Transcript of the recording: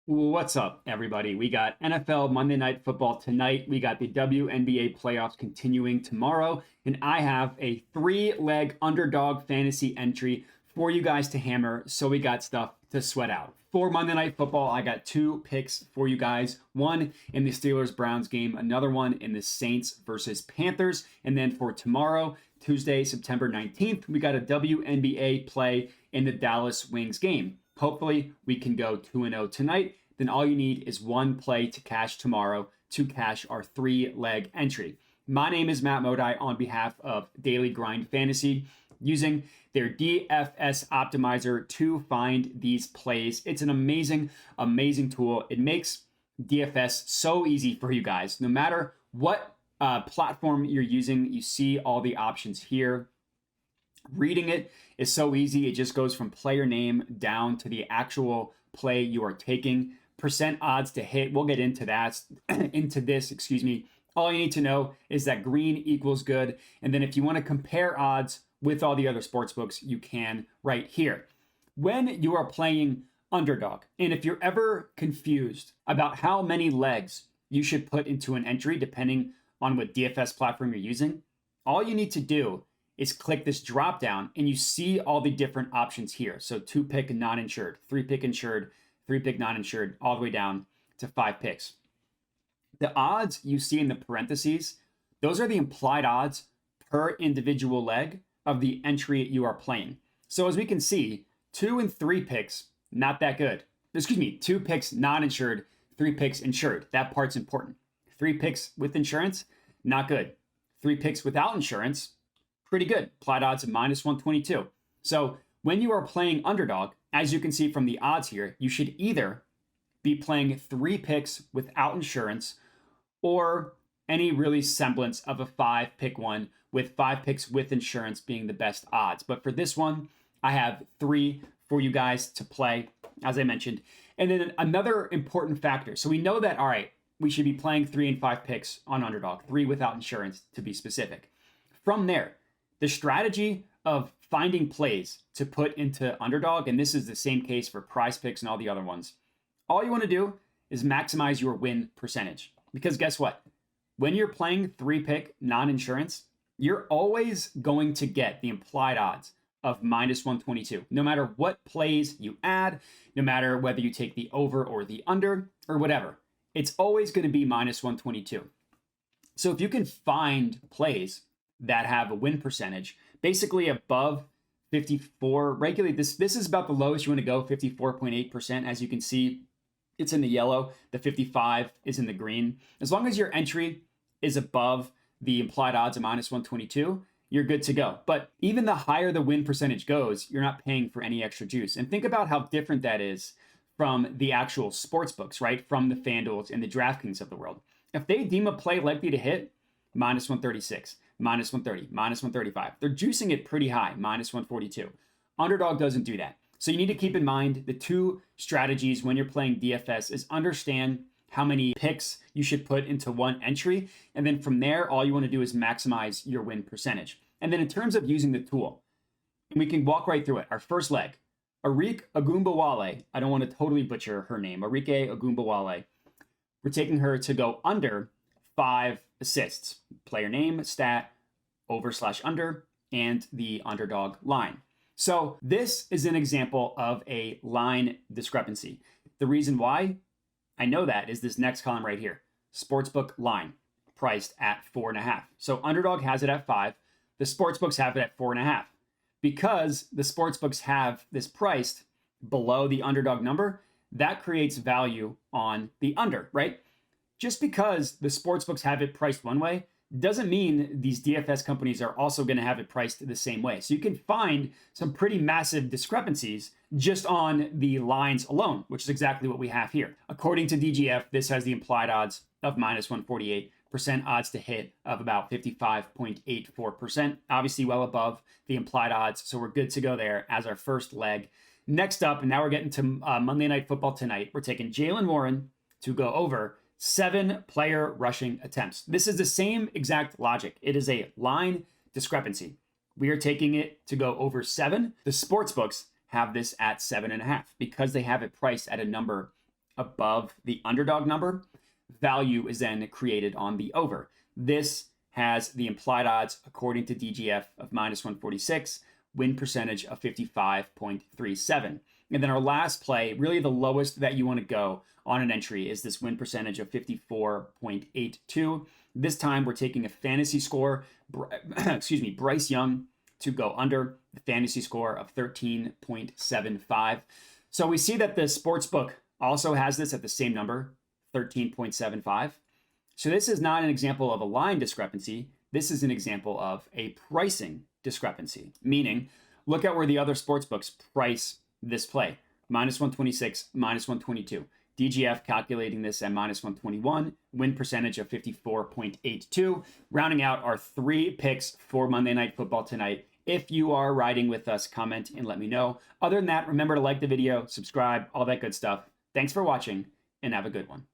What's up, everybody? We got NFL Monday Night Football tonight. We got the WNBA playoffs continuing tomorrow. And I have a 3-leg underdog fantasy entry for you guys to hammer. So we got stuff to sweat out. For Monday Night Football, I got 2 picks for you guys. One in the Steelers-Browns game, another one in the Saints versus Panthers. And then for tomorrow, Tuesday, September 19th, we got a WNBA play in the Dallas Wings game. Hopefully, we can go 2-0 tonight. Then all you need is one play to cash tomorrow to cash our 3-leg entry. My name is Matt Modi on behalf of Daily Grind Fantasy, using their DFS optimizer to find these plays. It's an amazing, amazing tool. It makes DFS so easy for you guys. No matter what platform you're using, you see all the options here. Reading it is so easy. It just goes from player name down to the actual play you are taking. Percent odds to hit. We'll get into that, excuse me. All you need to know is that green equals good. And then if you want to compare odds with all the other sports books, you can right here. When you are playing Underdog, and if you're ever confused about how many legs you should put into an entry, depending on what DFS platform you're using, all you need to do is click this drop down and you see all the different options here. So 2-pick non-insured, 3-pick insured, 3-pick non-insured, all the way down to 5 picks. The odds you see in the parentheses, those are the implied odds per individual leg of the entry you are playing. So as we can see, 2 and 3 picks, not that good. Excuse me, 2 picks non-insured, 3 picks insured. That part's important. 3 picks with insurance, not good. 3 picks without insurance, pretty good. Applied odds of -122. So when you are playing Underdog, as you can see from the odds here, you should either be playing 3 picks without insurance or any really semblance of a 5-pick one, with 5 picks with insurance being the best odds. But for this one, I have 3 for you guys to play, as I mentioned. And then another important factor. So we know that, all right, we should be playing 3 and 5 picks on Underdog, 3 without insurance to be specific. From there, the strategy of finding plays to put into Underdog, and this is the same case for Prizepicks and all the other ones, all you want to do is maximize your win percentage. Because guess what? When you're playing 3-pick non-insurance, you're always going to get the implied odds of -122. No matter what plays you add, no matter whether you take the over or the under or whatever, it's always going to be -122. So if you can find plays that have a win percentage basically above 54, regularly this is about the lowest you want to go, 54.8%. As you can see, it's in the yellow. The 55 is in the green. As long as your entry is above the implied odds of -122, you're good to go. But even the higher the win percentage goes, you're not paying for any extra juice. And think about how different that is from the actual sports books, right? From the FanDuels and the DraftKings of the world. If they deem a play likely to hit, -136, -130, -135. They're juicing it pretty high, -142. Underdog doesn't do that. So you need to keep in mind the 2 strategies when you're playing DFS is understand how many picks you should put into one entry. And then from there, all you want to do is maximize your win percentage. And then in terms of using the tool, we can walk right through it. Our first leg, Arik Ogunbowale. I don't want to totally butcher her name. Arike Ogunbowale. We're taking her to go under 5 assists. Player name, stat, over/under, and the Underdog line. So this is an example of a line discrepancy. The reason why I know that is this next column right here. Sportsbook line, priced at 4.5. So Underdog has it at 5. The sportsbooks have it at 4.5. Because the sportsbooks have this priced below the Underdog number, that creates value on the under, right? Just because the sportsbooks have it priced one way doesn't mean these DFS companies are also going to have it priced the same way. So you can find some pretty massive discrepancies just on the lines alone, which is exactly what we have here. According to DGF, this has the implied odds of -148%, odds to hit of about 55.84%, obviously well above the implied odds. So we're good to go there as our first leg. Next up, and now we're getting to Monday Night Football tonight, we're taking Jaylen Warren to go over 7 player rushing attempts. This is the same exact logic. It is a line discrepancy. We are taking it to go over 7. The sports books have this at 7.5 because they have it priced at a number above the underdog number, value is then created on the over. This has the implied odds, according to DGF, of minus 146, win percentage of 55.37. And then our last play, really the lowest that you want to go on an entry, is this win percentage of 54.82. This time we're taking a fantasy score, Bryce Young to go under, the fantasy score of 13.75. So we see that the sportsbook also has this at the same number, 13.75. So this is not an example of a line discrepancy. This is an example of a pricing discrepancy, meaning look at where the other sportsbooks price this play. Minus 126, minus 122. DGF calculating this at minus 121, win percentage of 54.82. Rounding out our 3 picks for Monday Night Football tonight. If you are riding with us, comment and let me know. Other than that, remember to like the video, subscribe, all that good stuff. Thanks for watching, and have a good one.